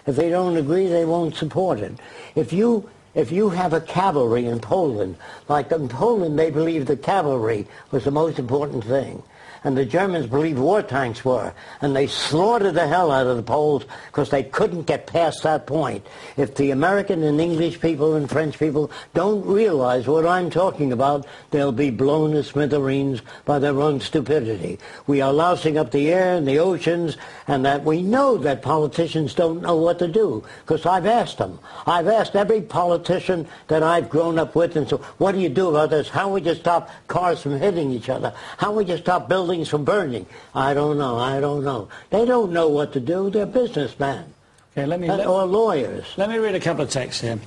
If they don't agree, they won't support it. If you have a cavalry in Poland, like in Poland they believed the cavalry was the most important thing. And the Germans believed war tanks were. And they slaughtered the hell out of the Poles because they couldn't get past that point. If the American and English people and French people don't realize what I'm talking about, they'll be blown to smithereens by their own stupidity. We are lousing up the air and the oceans, and that we know that politicians don't know what to do. Because I've asked them. I've asked every politician that I've grown up with, and so, what do you do about this? How would you stop cars from hitting each other? How would you stop buildings from burning? I don't know. They don't know what to do. They're businessmen. Okay, or lawyers. Let me read a couple of texts here.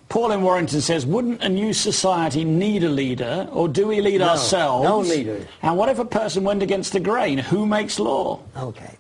Paul in Warrington says, wouldn't a new society need a leader, or do we lead ourselves? No leaders. And what if a person went against the grain? Who makes law? Okay.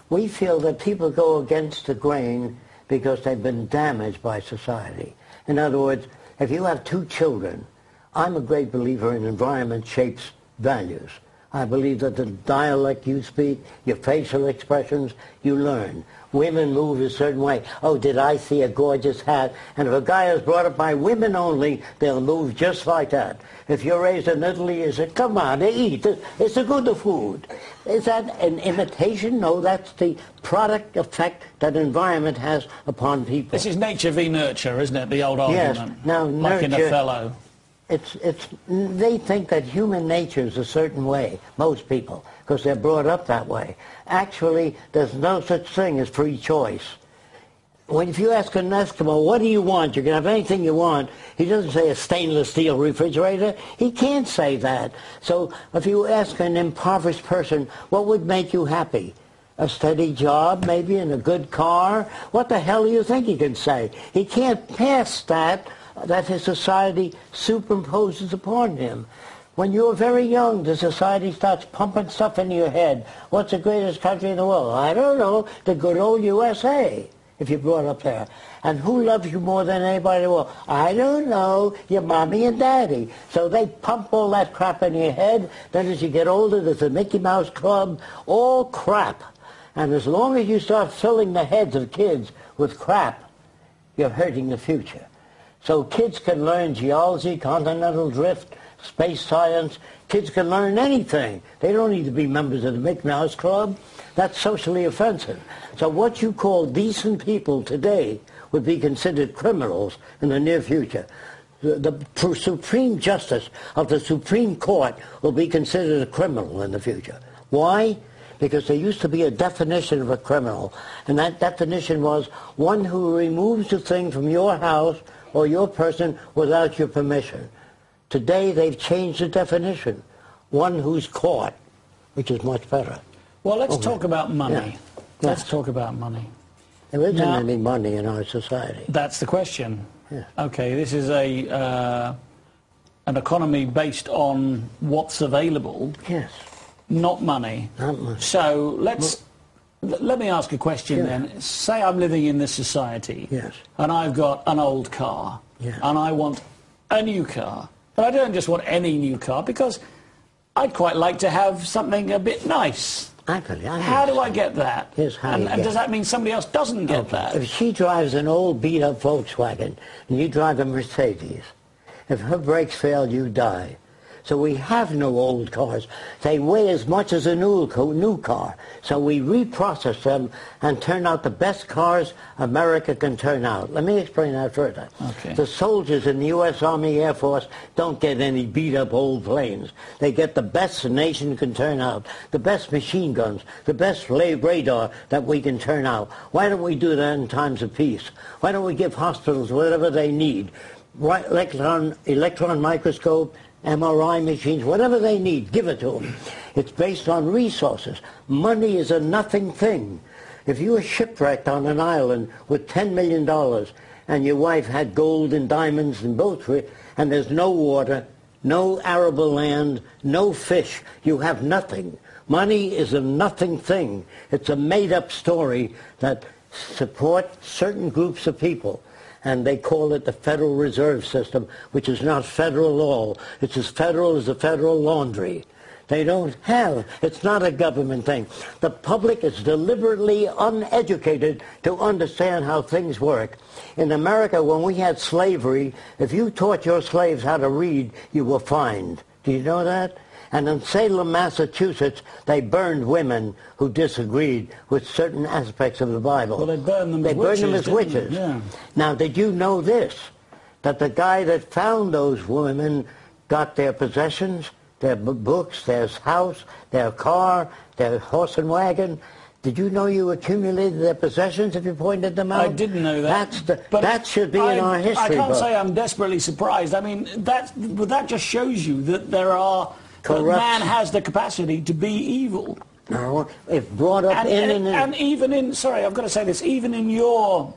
We feel that people go against the grain because they've been damaged by society. In other words, if you have two children, I'm a great believer in environment shapes values. I believe that the dialect you speak, your facial expressions, you learn. Women move a certain way. Oh, did I see a gorgeous hat? And if a guy is brought up by women only, they'll move just like that. If you're raised in Italy, you say, come on, eat. It's a good food. Is that an imitation? No, that's the product effect that environment has upon people. This is nature v nurture, isn't it? The old argument. Yes. Now, like nurture, in Othello. They think that human nature is a certain way, most people, because they're brought up that way. Actually, there's no such thing as free choice. If you ask an Eskimo, what do you want? You can have anything you want. He doesn't say a stainless steel refrigerator. He can't say that. So if you ask an impoverished person, what would make you happy? A steady job, maybe, and a good car? What the hell do you think he can say? He can't pass that his society superimposes upon him. When you're very young, the society starts pumping stuff into your head. What's the greatest country in the world? I don't know. The good old USA, if you're brought up there. And who loves you more than anybody in the world? I don't know. Your mommy and daddy. So they pump all that crap in your head. Then as you get older, there's a Mickey Mouse Club. All crap. And as long as you start filling the heads of kids with crap, you're hurting the future. So kids can learn geology, continental drift, space science. Kids can learn anything. They don't need to be members of the Mickey Mouse Club. That's socially offensive. So what you call decent people today would be considered criminals in the near future. The Supreme Justice of the Supreme Court will be considered a criminal in the future. Why? Because there used to be a definition of a criminal, and that definition was one who removes the thing from your house or your person without your permission. Today they've changed the definition. One who's caught, which is much better. Well, let's talk about money. Yeah. Let's talk about money. There isn't any money in our society. That's the question. Yeah. Okay, this is an economy based on what's available. Yes. Not money. Not money. So let me ask a question then. Say I'm living in this society. Yes. And I've got an old car. Yes. And I want a new car. But I don't just want any new car, because I'd quite like to have something a bit nice. How do I get that? Here's how you and get does that mean somebody else doesn't get that? If she drives an old beat-up Volkswagen and you drive a Mercedes, if her brakes fail, you die. So we have no old cars. They weigh as much as a new car. So we reprocess them and turn out the best cars America can turn out. Let me explain that further. Okay. The soldiers in the U.S. Army Air Force don't get any beat-up old planes. They get the best the nation can turn out, the best machine guns, the best radar that we can turn out. Why don't we do that in times of peace? Why don't we give hospitals whatever they need? Electron microscope, MRI machines, whatever they need, give it to them. It's based on resources. Money is a nothing thing. If you were shipwrecked on an island with $10 million and your wife had gold and diamonds and boats, and there's no water, no arable land, no fish, you have nothing. Money is a nothing thing. It's a made-up story that supports certain groups of people. And they call it the Federal Reserve System, which is not federal law. It's as federal as the federal laundry. They don't have. It's not a government thing. The public is deliberately uneducated to understand how things work. In America, when we had slavery, if you taught your slaves how to read, you were fined. Do you know that? And in Salem, Massachusetts, they burned women who disagreed with certain aspects of the Bible. Well, they burned them as witches. Yeah. Now, did you know this? That the guy that found those women got their possessions, their books, their house, their car, their horse and wagon. Did you know you accumulated their possessions if you pointed them out? I didn't know that. That should be in our history book. I can't book. say I'm desperately surprised. I mean, that just shows you that that man has the capacity to be evil. No, if brought up and even in, sorry, I've got to say this, even in your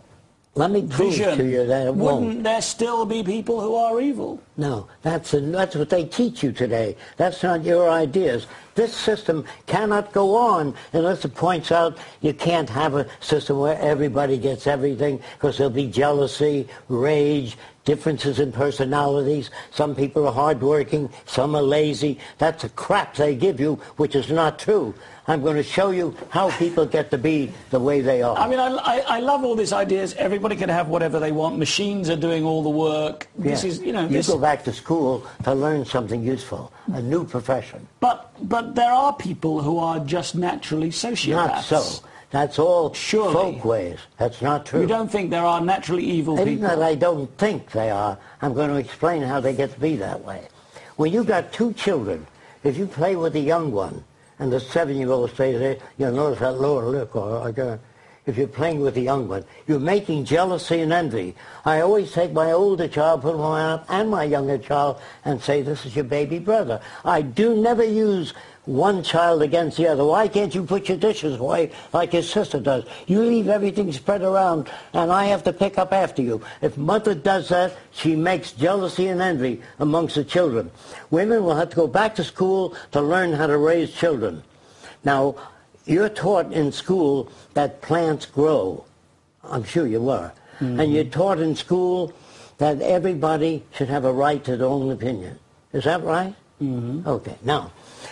Let me prove vision, to you that it wouldn't there still be people who are evil? No, that's what they teach you today. That's not your ideas. This system cannot go on unless it points out you can't have a system where everybody gets everything, because there'll be jealousy, rage, differences in personalities. Some people are hardworking, some are lazy. That's the crap they give you, which is not true. I'm going to show you how people get to be the way they are. I mean, I love all these ideas. Everybody can have whatever they want. Machines are doing all the work. This is, you know, you go back to school to learn something useful, a new profession. But there are people who are just naturally sociopaths. Not so. That's all folk ways. That's not true. You don't think there are naturally evil people? It's not I don't think they are. I'm going to explain how they get to be that way. When you've got two children, if you play with the young one, and the 7-year-old stays there, you'll notice that lower lip, if you're playing with the young one, you're making jealousy and envy. I always take my older child, put him on, and my younger child, and say, this is your baby brother. I do never use one child against the other. Why can't you put your dishes away like your sister does? You leave everything spread around, and I have to pick up after you. If mother does that, she makes jealousy and envy amongst the children. Women will have to go back to school to learn how to raise children. Now, you're taught in school that plants grow. I'm sure you were. Mm-hmm. And you're taught in school that everybody should have a right to their own opinion. Is that right? Mm-hmm. Okay. Now,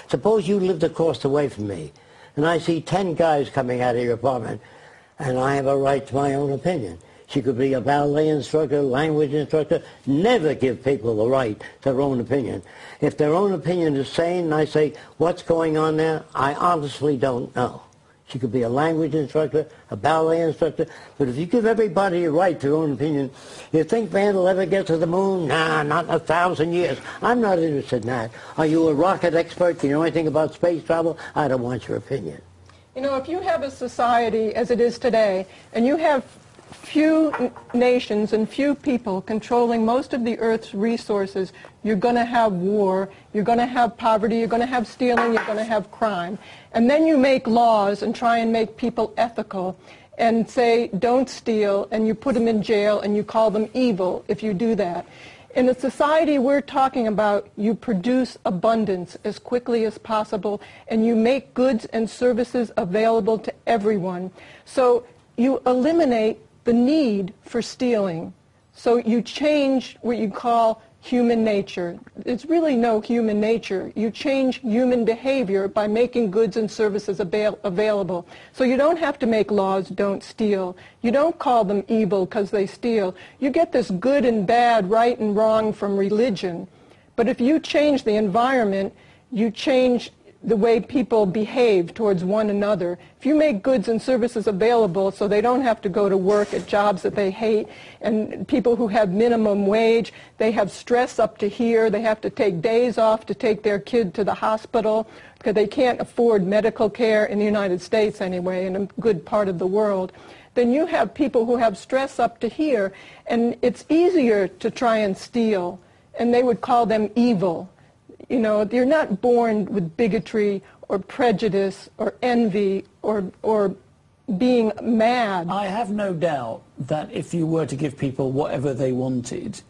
suppose you lived across the way from me, and I see 10 guys coming out of your apartment, and I have a right to my own opinion. She could be a ballet instructor, language instructor. Never give people the right to their own opinion. If their own opinion is sane, and I say, what's going on there? I honestly don't know. She could be a language instructor, a ballet instructor. But if you give everybody a right to their own opinion, you think man will ever get to the moon? Nah, not in 1,000 years. I'm not interested in that. Are you a rocket expert? Do you know anything about space travel? I don't want your opinion. You know, if you have a society as it is today, and you have few nations and few people controlling most of the Earth's resources, you're going to have war, you're going to have poverty, you're going to have stealing, you're going to have crime. And then you make laws and try and make people ethical and say, don't steal, and you put them in jail and you call them evil if you do that. In the society we're talking about, you produce abundance as quickly as possible, and you make goods and services available to everyone. So you eliminate the need for stealing. So you change what you call human nature. It's really no human nature. You change human behavior by making goods and services available. So you don't have to make laws, don't steal. You don't call them evil because they steal. You get this good and bad, right and wrong from religion. But if you change the environment, you change the way people behave towards one another. If you make goods and services available so they don't have to go to work at jobs that they hate, and people who have minimum wage, they have stress up to here, they have to take days off to take their kid to the hospital because they can't afford medical care in the United States anyway, in a good part of the world, then you have people who have stress up to here, and it's easier to try and steal, and they would call them evil. You know, you're not born with bigotry or prejudice or envy or being mad. I have no doubt that if you were to give people whatever they wanted,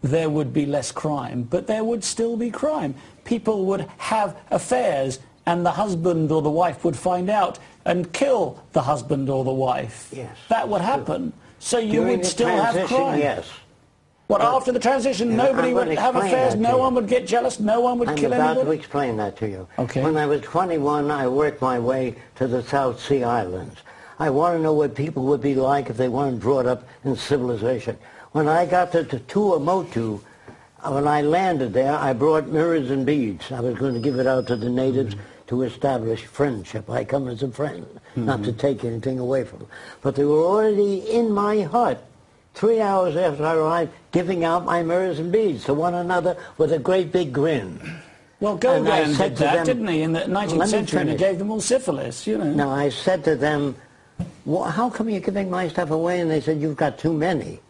there would be less crime, but there would still be crime. People would have affairs, and the husband or the wife would find out and kill the husband or the wife. Yes, that would happen. So you During would still have crime. Yes. What, after the transition, nobody would have affairs, no one would get jealous, no one would kill I'm about to anybody? explain that to you. Okay. When I was 21, I worked my way to the South Sea Islands. I want to know what people would be like if they weren't brought up in civilization. When I got to Tuamotu, when I landed there, I brought mirrors and beads. I was going to give it out to the natives to establish friendship. I come as a friend, not to take anything away from them. But they were already in my hut 3 hours after I arrived, giving out my mirrors and beads to one another with a great big grin. Well, Gauguin did that, didn't he, in the 19th century, and he gave them all syphilis, you know. Now, I said to them, well, how come you're giving my stuff away? And they said, you've got too many.